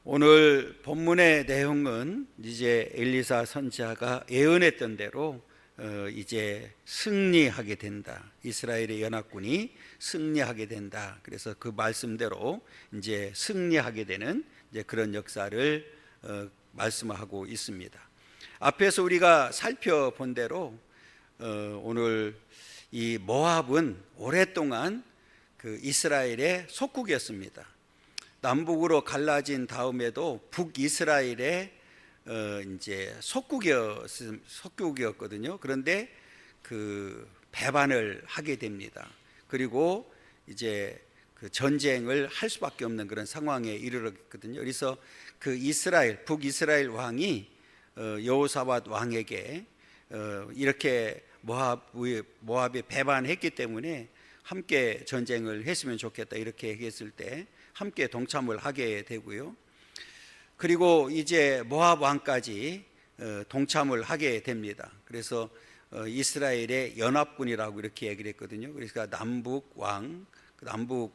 오늘 본문의 내용은 이제 엘리사 선지자가 예언했던 대로 이제 승리하게 된다. 이스라엘의 연합군이 승리하게 된다. 그래서 그 말씀대로 이제 승리하게 되는 이제 그런 역사를 말씀하고 있습니다. 앞에서 우리가 살펴본 대로 오늘 이 모압은 오랫동안 그 이스라엘의 속국이었습니다. 남북으로 갈라진 다음에도 북이스라엘의 이제 속국이었거든요. 그런데 그 배반을 하게 됩니다. 그리고 이제 그 전쟁을 할 수밖에 없는 그런 상황에 이르렀거든요. 그래서 그 북이스라엘 왕이 여호사밧 왕에게 이렇게 모압이 배반했기 때문에 함께 전쟁을 했으면 좋겠다 이렇게 얘기했을 때 함께 동참을 하게 되고요. 그리고 이제 모압 왕까지 동참을 하게 됩니다. 그래서 이스라엘의 연합군이라고 이렇게 얘기를 했거든요. 그러니까 남북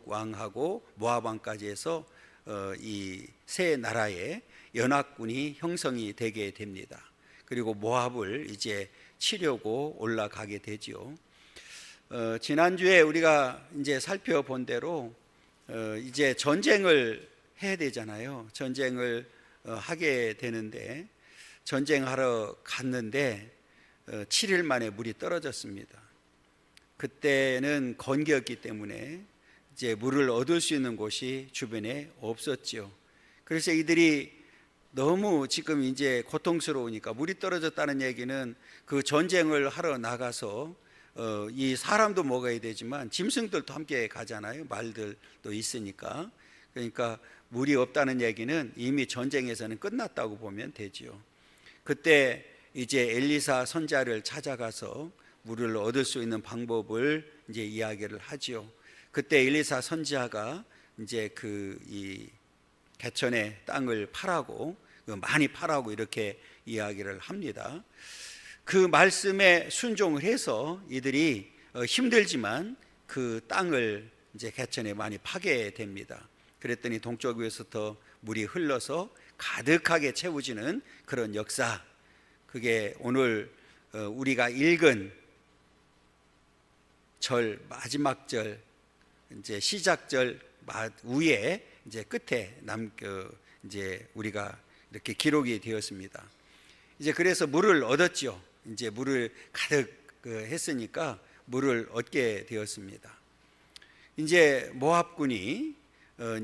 왕하고 모압 왕까지 해서 이 세 나라의 연합군이 형성이 되게 됩니다. 그리고 모압을 이제 치려고 올라가게 되죠. 지난주에 우리가 이제 살펴본 대로 이제 전쟁을 해야 되잖아요. 전쟁을 하게 되는데 전쟁하러 갔는데 7일 만에 물이 떨어졌습니다. 그때는 건기였기 때문에 이제 물을 얻을 수 있는 곳이 주변에 없었죠. 그래서 이들이 너무 지금 이제 고통스러우니까, 물이 떨어졌다는 얘기는 그 전쟁을 하러 나가서 이 사람도 먹어야 되지만 짐승들도 함께 가잖아요. 말들도 있으니까. 그러니까 물이 없다는 얘기는 이미 전쟁에서는 끝났다고 보면 되지요. 그때 이제 엘리사 선지자를 찾아가서 물을 얻을 수 있는 방법을 이제 이야기를 하지요. 그때 엘리사 선지자가 이제 이 개천의 땅을 많이 파라고 이렇게 이야기를 합니다. 그 말씀에 순종을 해서 이들이 힘들지만 그 땅을 이제 개천에 많이 파게 됩니다. 그랬더니 동쪽 위에서부터 물이 흘러서 가득하게 채워지는 그런 역사, 그게 오늘 우리가 읽은 마지막 절, 이제 시작절 위에 이제 끝에 이제 우리가 이렇게 기록이 되었습니다. 이제 그래서 물을 얻었죠. 이제 물을 가득 했으니까 물을 얻게 되었습니다. 이제 모압군이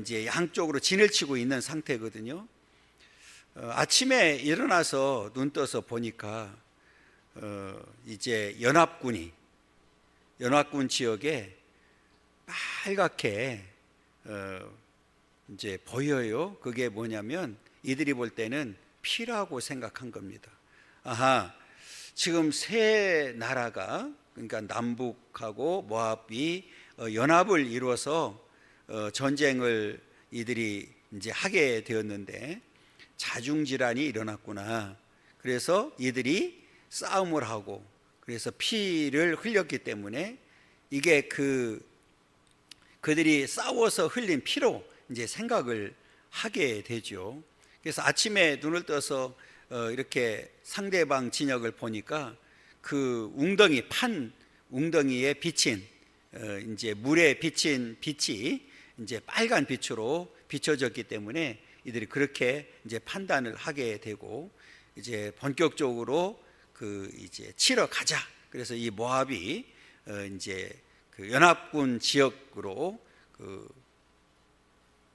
이제 양쪽으로 진을 치고 있는 상태거든요. 아침에 일어나서 눈 떠서 보니까 이제 연합군 지역에 빨갛게 이제 보여요. 그게 뭐냐면 이들이 볼 때는 피라고 생각한 겁니다. 지금 세 나라가, 그러니까 남북하고 모압이 연합을 이루어서 전쟁을 이들이 이제 하게 되었는데 자중질환이 일어났구나. 그래서 이들이 싸움을 하고, 그래서 피를 흘렸기 때문에 이게 그들이 싸워서 흘린 피로 이제 생각을 하게 되죠. 그래서 아침에 눈을 떠서 이렇게 상대방 진영을 보니까 그 판 웅덩이에 비친 이제 물에 비친 빛이 이제 빨간 빛으로 비춰졌기 때문에 이들이 그렇게 이제 판단을 하게 되고, 이제 본격적으로 이제 치러 가자. 그래서 이 모압이 이제 그 연합군 지역으로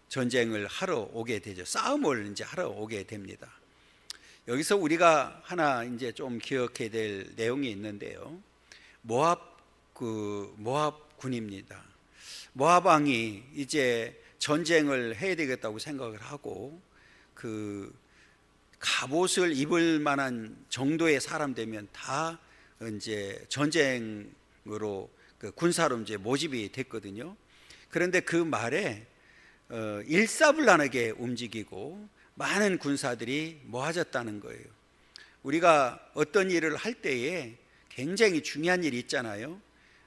전쟁을 하러 오게 되죠. 싸움을 이제 하러 오게 됩니다. 여기서 우리가 하나 이제 좀 기억해야 될 내용이 있는데요. 모압군입니다. 모압 왕이 이제 전쟁을 해야 되겠다고 생각을 하고, 그 갑옷을 입을 만한 정도의 사람 되면 다 이제 전쟁으로 군사로 이제 모집이 됐거든요. 그런데 그 말에 일사불란하게 움직이고 많은 군사들이 모아졌다는 거예요. 우리가 어떤 일을 할 때에 굉장히 중요한 일이 있잖아요.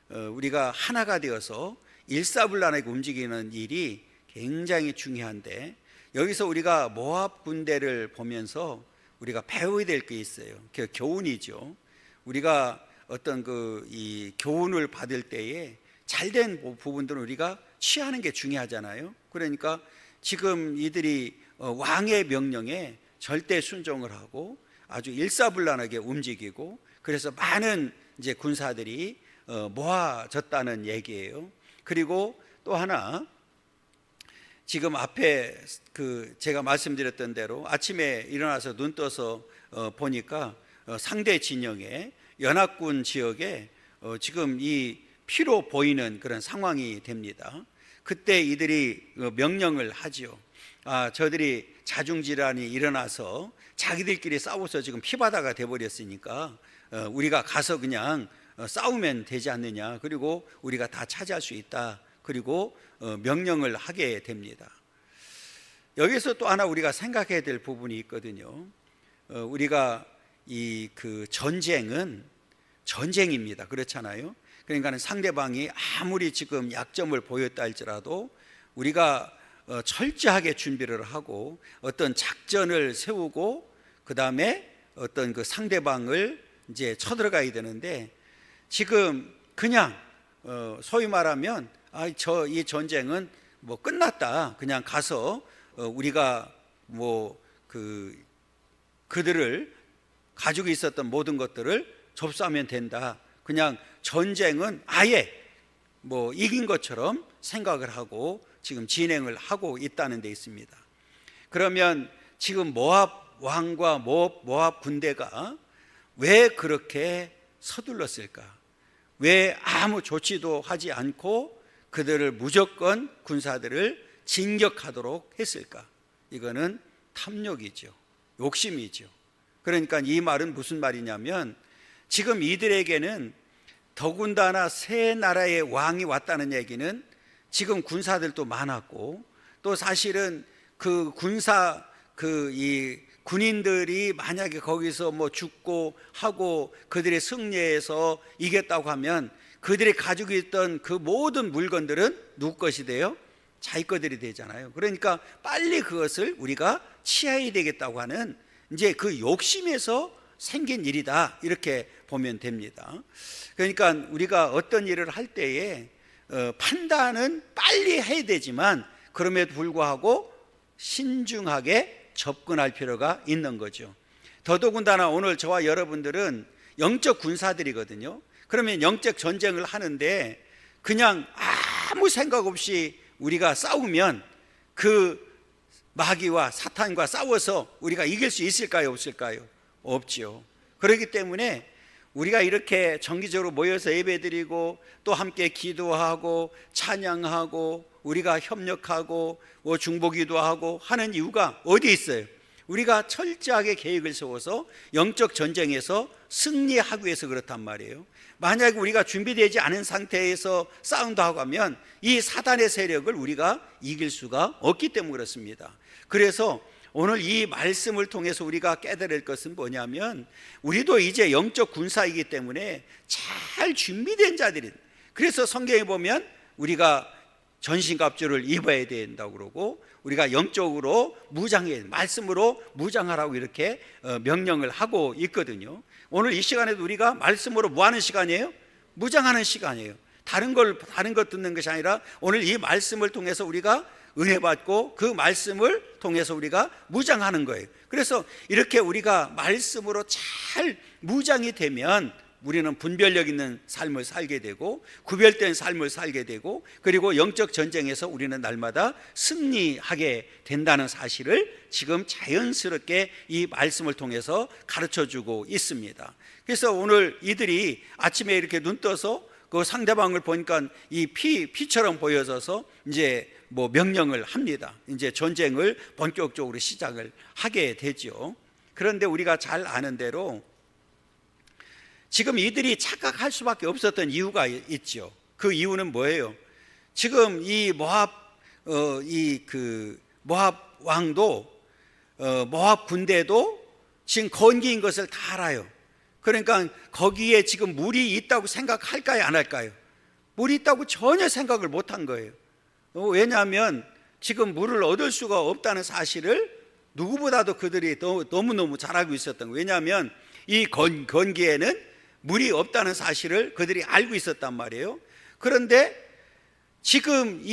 우리가 하나가 되어서 일사불란하게 움직이는 일이 굉장히 중요한데, 여기서 우리가 모압 군대를 보면서 우리가 배워야 될 게 있어요. 그 교훈이죠. 우리가 어떤 이 교훈을 받을 때에 잘된 부분들은 우리가 취하는 게 중요하잖아요. 그러니까 지금 이들이 왕의 명령에 절대 순종을 하고 아주 일사불란하게 움직이고, 그래서 많은 이제 군사들이 모아졌다는 얘기예요. 그리고 또 하나, 지금 앞에 제가 말씀드렸던 대로 아침에 일어나서 눈 떠서 보니까 상대 진영에 연합군 지역에 지금 이 피로 보이는 그런 상황이 됩니다. 그때 이들이 명령을 하지요. 저들이 자중질환이 일어나서 자기들끼리 싸워서 지금 피바다가 돼버렸으니까 우리가 가서 그냥 싸우면 되지 않느냐, 그리고 우리가 다 차지할 수 있다, 그리고 명령을 하게 됩니다. 여기서 또 하나 우리가 생각해야 될 부분이 있거든요. 우리가 전쟁은 전쟁입니다. 그렇잖아요. 그러니까 상대방이 아무리 지금 약점을 보였다 할지라도 우리가 철저하게 준비를 하고 어떤 작전을 세우고 그 다음에 어떤 상대방을 이제 쳐들어가야 되는데, 지금 그냥 소위 말하면 이 전쟁은 뭐 끝났다, 그냥 가서 우리가 그들을 가지고 있었던 모든 것들을 접수하면 된다, 그냥 전쟁은 아예 이긴 것처럼 생각을 하고 지금 진행을 하고 있다는 데 있습니다. 그러면 지금 모압 왕과 모압 군대가 왜 그렇게 서둘렀을까? 왜 아무 조치도 하지 않고 그들을 무조건 군사들을 진격하도록 했을까? 이거는 탐욕이죠. 욕심이죠. 그러니까 이 말은 무슨 말이냐면, 지금 이들에게는 더군다나 새 나라의 왕이 왔다는 얘기는 지금 군사들도 많았고, 또 사실은 이 군인들이 만약에 거기서 죽고 하고 그들의 승리해서 이겼다고 하면 그들이 가지고 있던 그 모든 물건들은 누구 것이 돼요? 자기 것들이 되잖아요. 그러니까 빨리 그것을 우리가 취해야 되겠다고 하는 이제 그 욕심에서 생긴 일이다, 이렇게 보면 됩니다. 그러니까 우리가 어떤 일을 할 때에 판단은 빨리 해야 되지만 그럼에도 불구하고 신중하게 접근할 필요가 있는 거죠. 더더군다나 오늘 저와 여러분들은 영적 군사들이거든요. 그러면 영적 전쟁을 하는데 그냥 아무 생각 없이 우리가 싸우면 그 마귀와 사탄과 싸워서 우리가 이길 수 있을까요, 없을까요? 없죠. 그렇기 때문에 우리가 이렇게 정기적으로 모여서 예배드리고 또 함께 기도하고 찬양하고 우리가 협력하고 중보기도 하고 하는 이유가 어디에 있어요? 우리가 철저하게 계획을 세워서 영적 전쟁에서 승리하기 위해서 그렇단 말이에요. 만약에 우리가 준비되지 않은 상태에서 싸운다 하고 하면 이 사단의 세력을 우리가 이길 수가 없기 때문에 그렇습니다. 그래서 오늘 이 말씀을 통해서 우리가 깨달을 것은 뭐냐면, 우리도 이제 영적 군사이기 때문에 잘 준비된 자들이, 그래서 성경에 보면 우리가 전신갑주를 입어야 된다고 그러고 우리가 영적으로 무장해, 말씀으로 무장하라고 이렇게 명령을 하고 있거든요. 오늘 이 시간에도 우리가 말씀으로 뭐 하는 시간이에요? 무장하는 시간이에요. 다른 것 듣는 것이 아니라 오늘 이 말씀을 통해서 우리가 은혜 받고 그 말씀을 통해서 우리가 무장하는 거예요. 그래서 이렇게 우리가 말씀으로 잘 무장이 되면 우리는 분별력 있는 삶을 살게 되고 구별된 삶을 살게 되고, 그리고 영적 전쟁에서 우리는 날마다 승리하게 된다는 사실을 지금 자연스럽게 이 말씀을 통해서 가르쳐주고 있습니다. 그래서 오늘 이들이 아침에 이렇게 눈 떠서 그 상대방을 보니까 이 피처럼 보여져서 이제 명령을 합니다. 이제 전쟁을 본격적으로 시작을 하게 되죠. 그런데 우리가 잘 아는 대로 지금 이들이 착각할 수밖에 없었던 이유가 있죠. 그 이유는 뭐예요? 지금 이 모압 왕도 모압 군대도 지금 건기인 것을 다 알아요. 그러니까 거기에 지금 물이 있다고 생각할까요, 안 할까요? 물이 있다고 전혀 생각을 못한 거예요. 왜냐하면 지금 물을 얻을 수가 없다는 사실을 누구보다도 그들이 너무너무 잘 알고 있었던 거예요. 왜냐하면 이 건기에는 물이 없다는 사실을 그들이 알고 있었단 말이에요. 그런데 지금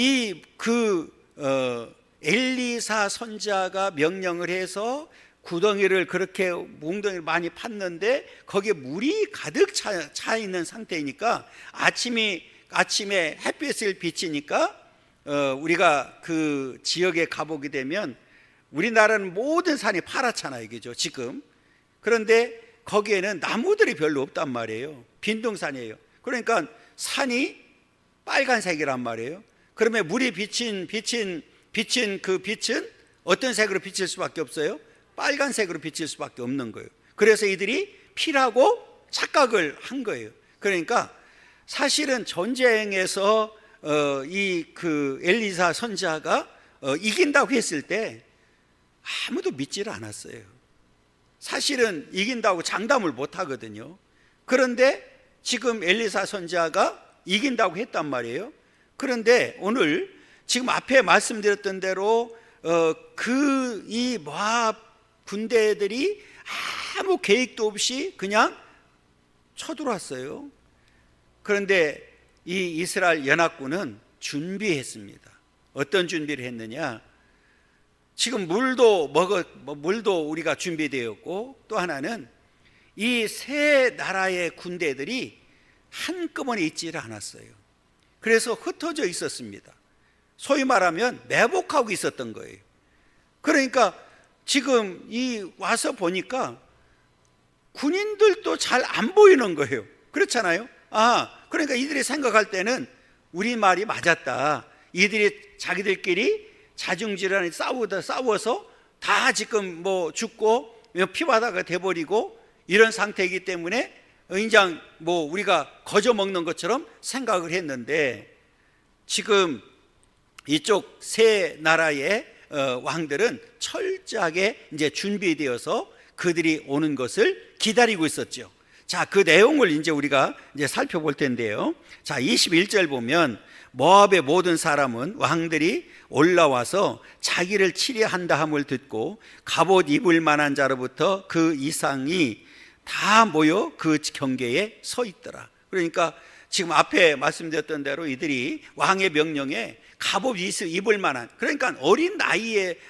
엘리사 선지자가 명령을 해서 구덩이를 그렇게 웅덩이를 많이 팠는데 거기에 물이 가득 차 있는 상태이니까 아침에 햇빛을 비치니까 우리가 그 지역에 가보게 되면 우리나라는 모든 산이 파랗잖아요, 그죠? 지금. 그런데 거기에는 나무들이 별로 없단 말이에요. 빈둥산이에요. 그러니까 산이 빨간색이란 말이에요. 그러면 물이 비친 그 빛은 어떤 색으로 비칠 수밖에 없어요? 빨간색으로 비칠 수밖에 없는 거예요. 그래서 이들이 피라고 착각을 한 거예요. 그러니까 사실은 전쟁에서 엘리사 선지자가 이긴다고 했을 때 아무도 믿지를 않았어요. 사실은 이긴다고 장담을 못 하거든요. 그런데 지금 엘리사 선지자가 이긴다고 했단 말이에요. 그런데 오늘 지금 앞에 말씀드렸던 대로 이 모압 군대들이 아무 계획도 없이 그냥 쳐들어왔어요. 그런데 이 이스라엘 연합군은 준비했습니다. 어떤 준비를 했느냐? 지금 물도 우리가 준비되었고, 또 하나는 이 세 나라의 군대들이 한꺼번에 있지를 않았어요. 그래서 흩어져 있었습니다. 소위 말하면 매복하고 있었던 거예요. 그러니까 지금 와서 보니까 군인들도 잘 안 보이는 거예요. 그렇잖아요. 그러니까 이들이 생각할 때는 우리 말이 맞았다. 이들이 자기들끼리 자중질환에 싸워서 다 지금 죽고 피바다가 돼버리고 이런 상태이기 때문에 그냥 우리가 거저 먹는 것처럼 생각을 했는데, 지금 이쪽 세 나라의 왕들은 철저하게 이제 준비되어서 그들이 오는 것을 기다리고 있었죠. 자, 그 내용을 이제 우리가 이제 살펴볼 텐데요. 자, 21절 보면 모압의 모든 사람은 왕들이 올라와서 자기를 치려한다 함을 듣고 갑옷 입을 만한 자로부터 그 이상이 다 모여 그 경계에 서 있더라. 그러니까 지금 앞에 말씀드렸던 대로 이들이 왕의 명령에 갑옷 입을 만한, 그러니까 어린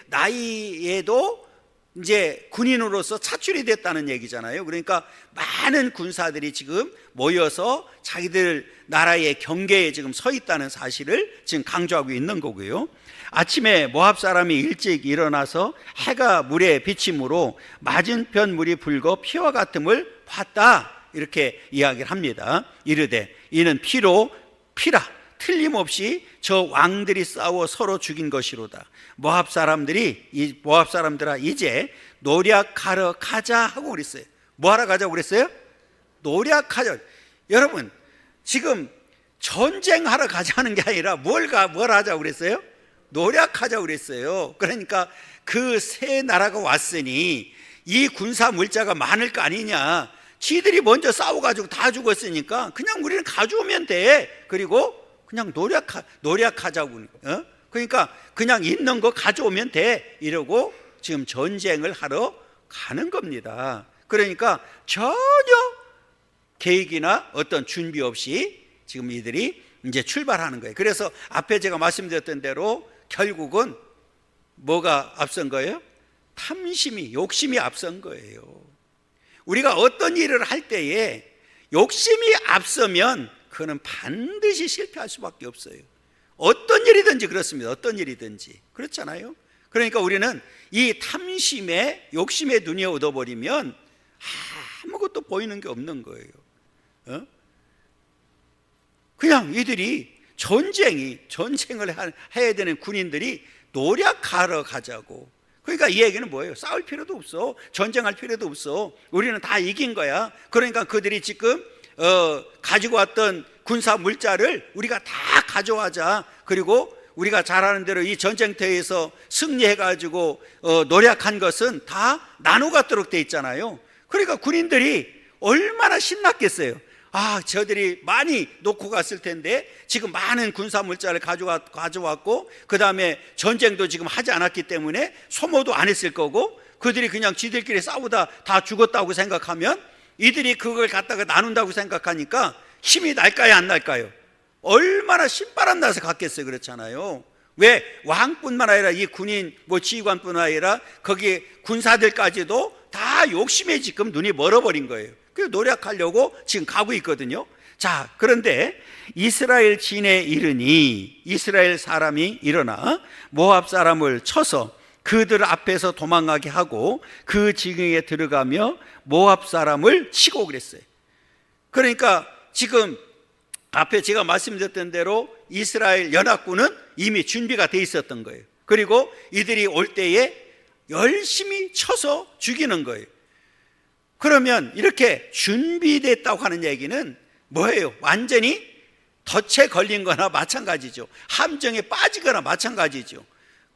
나이에도 이제 군인으로서 차출이 됐다는 얘기잖아요. 그러니까 많은 군사들이 지금 모여서 자기들 나라의 경계에 지금 서 있다는 사실을 지금 강조하고 있는 거고요. 아침에 모압 사람이 일찍 일어나서 해가 물에 비침으로 맞은편 물이 붉어 피와 같음을 봤다, 이렇게 이야기를 합니다. 이르되 이는 피라 틀림없이 저 왕들이 싸워 서로 죽인 것이로다. 모압 사람들아 이제 노략하러 가자 하고 그랬어요. 뭐 하러 가자고 그랬어요? 노략하자. 여러분, 지금 전쟁하러 가자는 게 아니라 뭘 하자고 그랬어요? 노략하자고 그랬어요. 그러니까 그 세 나라가 왔으니 이 군사 물자가 많을 거 아니냐. 지들이 먼저 싸워가지고 다 죽었으니까 그냥 우리는 가져오면 돼. 그리고 그냥 노략하자고. 그러니까 그냥 있는 거 가져오면 돼, 이러고 지금 전쟁을 하러 가는 겁니다. 그러니까 전혀 계획이나 어떤 준비 없이 지금 이들이 이제 출발하는 거예요. 그래서 앞에 제가 말씀드렸던 대로 결국은 뭐가 앞선 거예요? 욕심이 앞선 거예요. 우리가 어떤 일을 할 때에 욕심이 앞서면 그거는 반드시 실패할 수밖에 없어요. 어떤 일이든지 그렇습니다. 어떤 일이든지 그렇잖아요. 그러니까 우리는 이 욕심에 눈이 얻어버리면 아무것도 보이는 게 없는 거예요. 그냥 이들이 전쟁을 해야 되는 군인들이 노략하러 가자고. 그러니까 이 얘기는 뭐예요? 싸울 필요도 없어. 전쟁할 필요도 없어. 우리는 다 이긴 거야. 그러니까 그들이 지금 가지고 왔던 군사 물자를 우리가 다 가져가자. 그리고 우리가 잘 아는 대로 이 전쟁터에서 승리해가지고 노력한 것은 다 나눠 갖도록 돼 있잖아요. 그러니까 군인들이 얼마나 신났겠어요. 저들이 많이 놓고 갔을 텐데 지금 많은 군사 물자를 가져왔고 그 다음에 전쟁도 지금 하지 않았기 때문에 소모도 안 했을 거고 그들이 그냥 지들끼리 싸우다 다 죽었다고 생각하면 이들이 그걸 갖다가 나눈다고 생각하니까 힘이 날까요 안 날까요? 얼마나 신바람 나서 갔겠어요. 그렇잖아요. 왜? 왕뿐만 아니라 이 군인 지휘관뿐 아니라 거기 군사들까지도 다 욕심에 지금 눈이 멀어버린 거예요. 그래서 노력하려고 지금 가고 있거든요. 자, 그런데 이스라엘 진에 이르니 이스라엘 사람이 일어나 모압 사람을 쳐서 그들 앞에서 도망가게 하고 그 지경에 들어가며 모압 사람을 치고 그랬어요. 그러니까 지금 앞에 제가 말씀드렸던 대로 이스라엘 연합군은 이미 준비가 돼 있었던 거예요. 그리고 이들이 올 때에 열심히 쳐서 죽이는 거예요. 그러면 이렇게 준비됐다고 하는 얘기는 뭐예요? 완전히 덫에 걸린 거나 마찬가지죠. 함정에 빠지거나 마찬가지죠.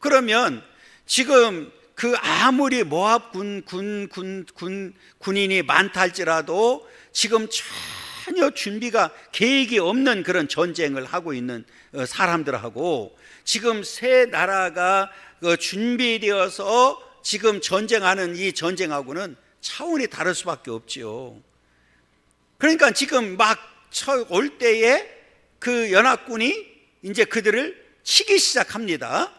그러면 지금 그 아무리 모압 군인이 많다 할지라도 지금 전혀 준비가 계획이 없는 그런 전쟁을 하고 있는 사람들하고 지금 새 나라가 준비되어서 지금 전쟁하는 이 전쟁하고는 차원이 다를 수밖에 없지요. 그러니까 지금 막 올 때에 그 연합군이 이제 그들을 치기 시작합니다.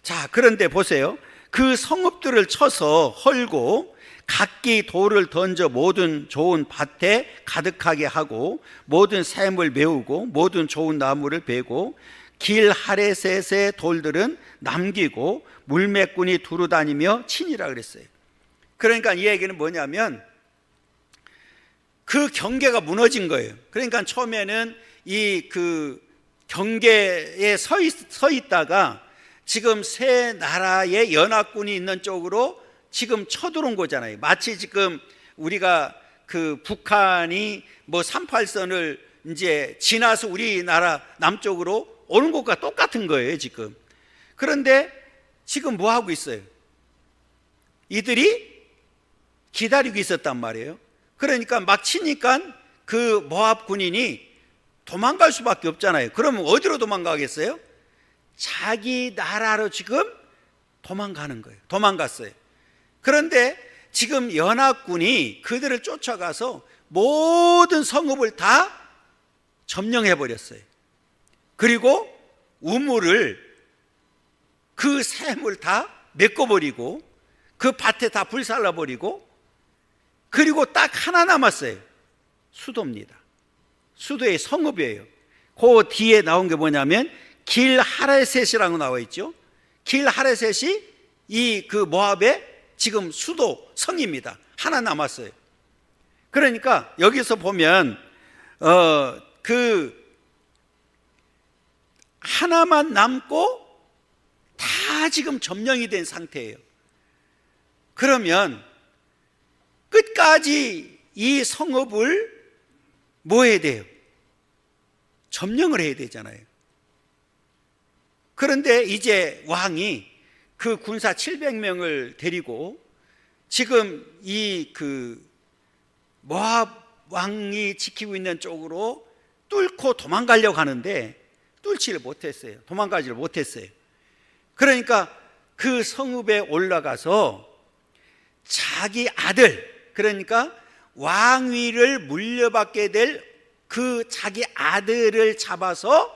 자, 그런데 보세요. 그 성읍들을 쳐서 헐고 각기 돌을 던져 모든 좋은 밭에 가득하게 하고 모든 샘을 메우고 모든 좋은 나무를 베고 길 하레셋의 돌들은 남기고 물매꾼이 두루 다니며 치니라 그랬어요. 그러니까 이 얘기는 뭐냐면 그 경계가 무너진 거예요. 그러니까 처음에는 이 그 경계에 서 있다가 지금 새 나라의 연합군이 있는 쪽으로 지금 쳐들어온 거잖아요. 마치 지금 우리가 그 북한이 38선을 이제 지나서 우리나라 남쪽으로 오는 것과 똑같은 거예요, 지금. 그런데 지금 뭐 하고 있어요? 이들이 기다리고 있었단 말이에요. 그러니까 막 치니까 그 모압 군인이 도망갈 수밖에 없잖아요. 그러면 어디로 도망가겠어요? 자기 나라로 지금 도망가는 거예요. 도망갔어요. 그런데 지금 연합군이 그들을 쫓아가서 모든 성읍을 다 점령해 버렸어요. 그리고 우물을 그 샘을 다 메꿔버리고 그 밭에 다 불살라버리고 그리고 딱 하나 남았어요. 수도입니다. 수도의 성읍이에요. 그 뒤에 나온 게 뭐냐면 길 하레셋이라고 나와 있죠. 길 하레셋이 이 그 모압의 지금 수도 성입니다. 하나 남았어요. 그러니까 여기서 보면 그 하나만 남고 다 지금 점령이 된 상태예요. 그러면 끝까지 이 성읍을 뭐 해야 돼요? 점령을 해야 되잖아요. 그런데 이제 왕이 그 군사 700명을 데리고 지금 이 그 모압 왕이 지키고 있는 쪽으로 뚫고 도망가려고 하는데 뚫지를 못했어요. 도망가지를 못했어요. 그러니까 그 성읍에 올라가서 자기 아들, 그러니까 왕위를 물려받게 될 그 자기 아들을 잡아서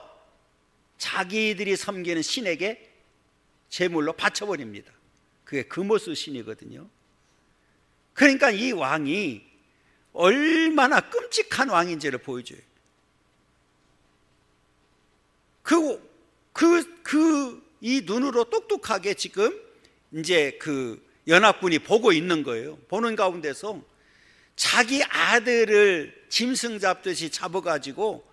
자기들이 섬기는 신에게 제물로 바쳐버립니다. 그게 금오스 신이거든요. 그러니까 이 왕이 얼마나 끔찍한 왕인지를 보여줘요. 이 눈으로 똑똑하게 지금 이제 그 연합군이 보고 있는 거예요. 보는 가운데서 자기 아들을 짐승 잡듯이 잡아가지고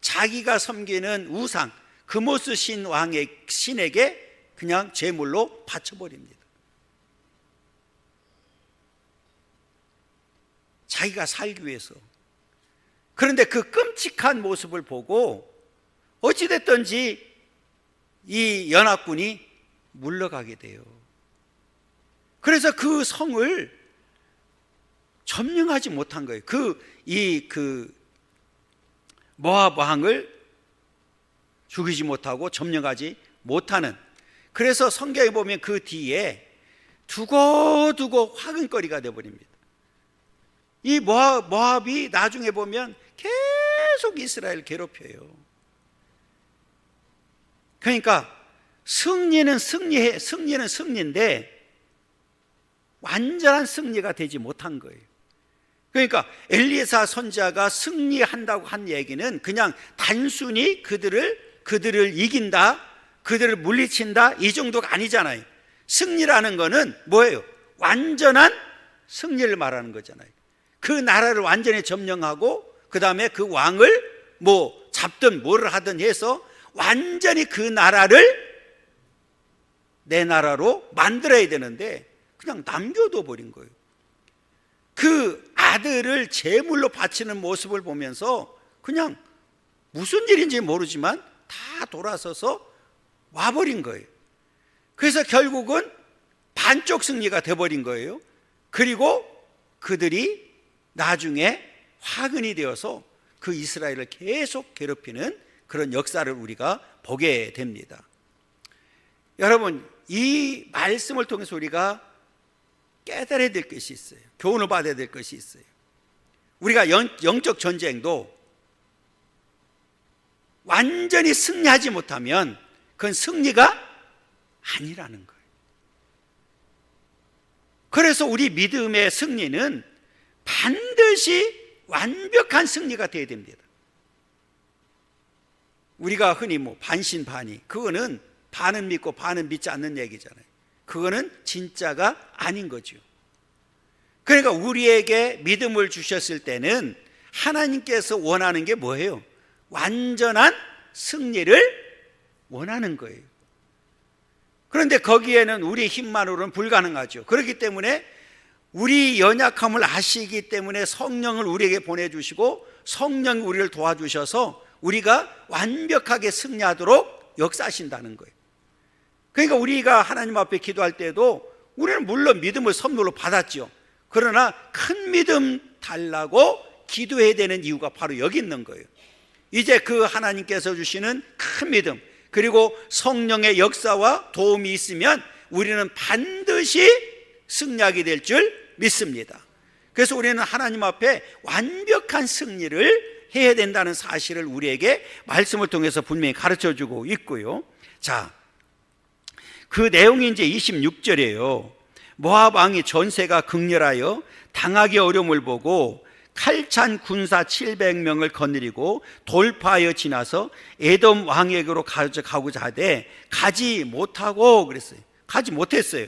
자기가 섬기는 우상 금오스 신 왕의 신에게 그냥 제물로 바쳐버립니다. 자기가 살기 위해서. 그런데 그 끔찍한 모습을 보고 어찌됐든지 이 연합군이 물러가게 돼요. 그래서 그 성을 점령하지 못한 거예요. 모압 왕을 죽이지 못하고 점령하지 못하는, 그래서 성경에 보면 그 뒤에 두고두고 화근거리가 되어버립니다. 이 모압이 나중에 보면 계속 이스라엘 괴롭혀요. 그러니까 승리는 승리인데 완전한 승리가 되지 못한 거예요. 그러니까 엘리사 선지자가 승리한다고 한 얘기는 그냥 단순히 그들을 이긴다, 그들을 물리친다, 이 정도가 아니잖아요. 승리라는 거는 뭐예요? 완전한 승리를 말하는 거잖아요. 그 나라를 완전히 점령하고 그 다음에 그 왕을 뭐 잡든 뭐를 하든 해서 완전히 그 나라를 내 나라로 만들어야 되는데 그냥 남겨둬 버린 거예요. 그 아들을 제물로 바치는 모습을 보면서 그냥 무슨 일인지 모르지만 다 돌아서서 와버린 거예요. 그래서 결국은 반쪽 승리가 돼버린 거예요. 그리고 그들이 나중에 화근이 되어서 그 이스라엘을 계속 괴롭히는 그런 역사를 우리가 보게 됩니다. 여러분, 이 말씀을 통해서 우리가 깨달아야 될 것이 있어요. 교훈을 받아야 될 것이 있어요. 우리가 영적 전쟁도 완전히 승리하지 못하면 그건 승리가 아니라는 거예요. 그래서 우리 믿음의 승리는 반드시 완벽한 승리가 되어야 됩니다. 우리가 흔히 뭐 반신반의, 그거는 반은 믿고 반은 믿지 않는 얘기잖아요. 그거는 진짜가 아닌 거죠. 그러니까 우리에게 믿음을 주셨을 때는 하나님께서 원하는 게 뭐예요? 완전한 승리를 원하는 거예요. 그런데 거기에는 우리 힘만으로는 불가능하죠. 그렇기 때문에 우리 연약함을 아시기 때문에 성령을 우리에게 보내주시고 성령이 우리를 도와주셔서 우리가 완벽하게 승리하도록 역사하신다는 거예요. 그러니까 우리가 하나님 앞에 기도할 때도 우리는 물론 믿음을 선물로 받았죠. 그러나 큰 믿음 달라고 기도해야 되는 이유가 바로 여기 있는 거예요. 이제 그 하나님께서 주시는 큰 믿음, 그리고 성령의 역사와 도움이 있으면 우리는 반드시 승리하게 될 줄 믿습니다. 그래서 우리는 하나님 앞에 완벽한 승리를 해야 된다는 사실을 우리에게 말씀을 통해서 분명히 가르쳐주고 있고요. 자, 그 내용이 이제 26절이에요. 모압 왕이 전세가 극렬하여 당하기 어려움을 보고 칼찬 군사 700명을 거느리고 돌파하여 지나서 에돔 왕에게로 가고자 하되 가지 못하고 그랬어요. 가지 못했어요.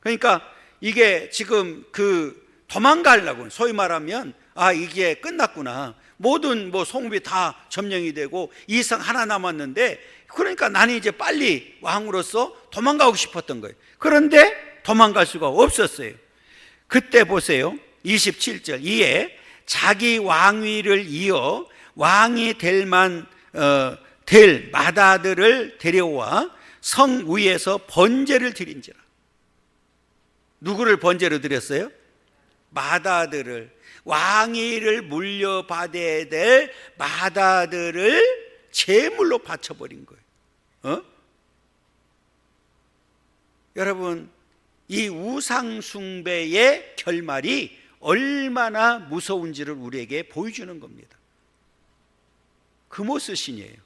그러니까 이게 지금 그 도망가려고, 소위 말하면 이게 끝났구나, 모든 뭐 성읍이 다 점령이 되고 이상 하나 남았는데, 그러니까 나는 이제 빨리 왕으로서 도망가고 싶었던 거예요. 그런데 도망갈 수가 없었어요. 그때 보세요, 27절. 이에 자기 왕위를 이어 왕이 될 맏아들을 데려와 성 위에서 번제를 드린지라. 누구를 번제로 드렸어요? 맏아들을, 왕위를 물려받아야 될 맏아들을 제물로 바쳐버린 거예요. 여러분, 이 우상숭배의 결말이 얼마나 무서운지를 우리에게 보여주는 겁니다. 그모스 신이에요.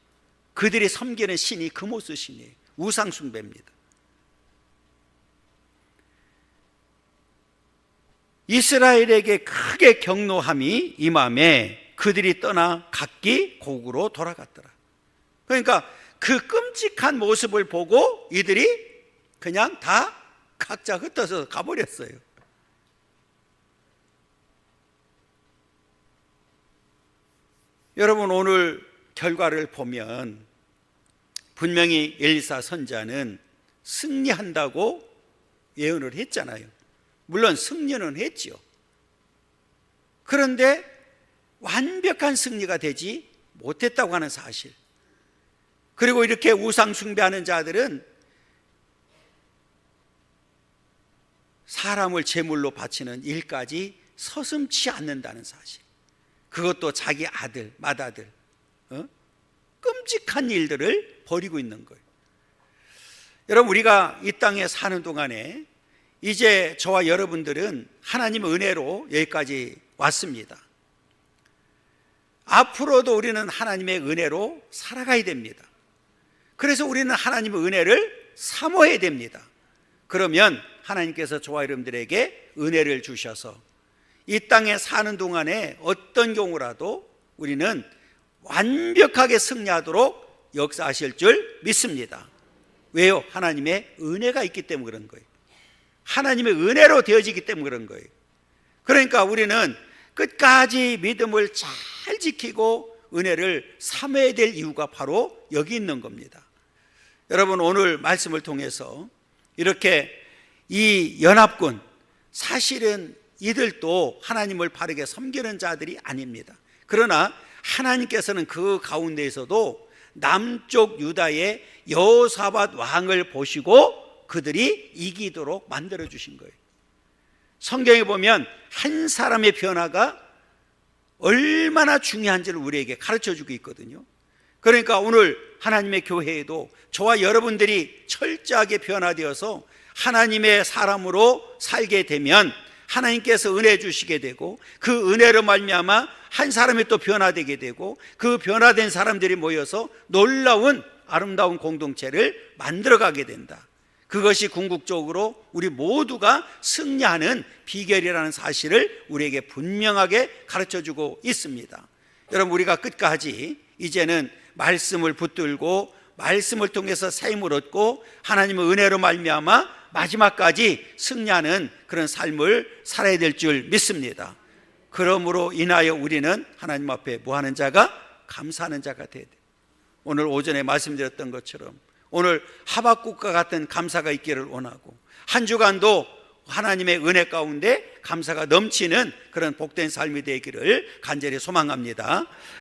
그들이 섬기는 신이 그모스 신이에요. 우상숭배입니다. 이스라엘에게 크게 경노함이 임함에 그들이 떠나 각기 고국으로 돌아갔더라. 그러니까 그 끔찍한 모습을 보고 이들이 그냥 다 각자 흩어져 가버렸어요. 여러분, 오늘 결과를 보면 분명히 엘리사 선지자는 승리한다고 예언을 했잖아요. 물론 승리는 했죠. 그런데 완벽한 승리가 되지 못했다고 하는 사실, 그리고 이렇게 우상 숭배하는 자들은 사람을 제물로 바치는 일까지 서슴지 않는다는 사실, 그것도 자기 아들, 맏아들. 끔찍한 일들을 벌이고 있는 거예요. 여러분, 우리가 이 땅에 사는 동안에 이제 저와 여러분들은 하나님의 은혜로 여기까지 왔습니다. 앞으로도 우리는 하나님의 은혜로 살아가야 됩니다. 그래서 우리는 하나님의 은혜를 사모해야 됩니다. 그러면 하나님께서 저와 여러분들에게 은혜를 주셔서 이 땅에 사는 동안에 어떤 경우라도 우리는 완벽하게 승리하도록 역사하실 줄 믿습니다. 왜요? 하나님의 은혜가 있기 때문에 그런 거예요. 하나님의 은혜로 되어지기 때문에 그런 거예요. 그러니까 우리는 끝까지 믿음을 잘 지키고 은혜를 삼아야 될 이유가 바로 여기 있는 겁니다. 여러분, 오늘 말씀을 통해서 이렇게 이 연합군, 사실은 이들도 하나님을 바르게 섬기는 자들이 아닙니다. 그러나 하나님께서는 그 가운데에서도 남쪽 유다의 여호사밧 왕을 보시고 그들이 이기도록 만들어 주신 거예요. 성경에 보면 한 사람의 변화가 얼마나 중요한지를 우리에게 가르쳐 주고 있거든요. 그러니까 오늘 하나님의 교회에도 저와 여러분들이 철저하게 변화되어서 하나님의 사람으로 살게 되면 하나님께서 은혜 주시게 되고 그 은혜로 말미암아 한 사람이 또 변화되게 되고 그 변화된 사람들이 모여서 놀라운 아름다운 공동체를 만들어가게 된다. 그것이 궁극적으로 우리 모두가 승리하는 비결이라는 사실을 우리에게 분명하게 가르쳐주고 있습니다. 여러분, 우리가 끝까지 이제는 말씀을 붙들고 말씀을 통해서 새 힘을 얻고 하나님의 은혜로 말미암아 마지막까지 승리하는 그런 삶을 살아야 될 줄 믿습니다. 그러므로 인하여 우리는 하나님 앞에 뭐하는 자가? 감사하는 자가 돼야 돼요. 오늘 오전에 말씀드렸던 것처럼 오늘 하박국과 같은 감사가 있기를 원하고 한 주간도 하나님의 은혜 가운데 감사가 넘치는 그런 복된 삶이 되기를 간절히 소망합니다.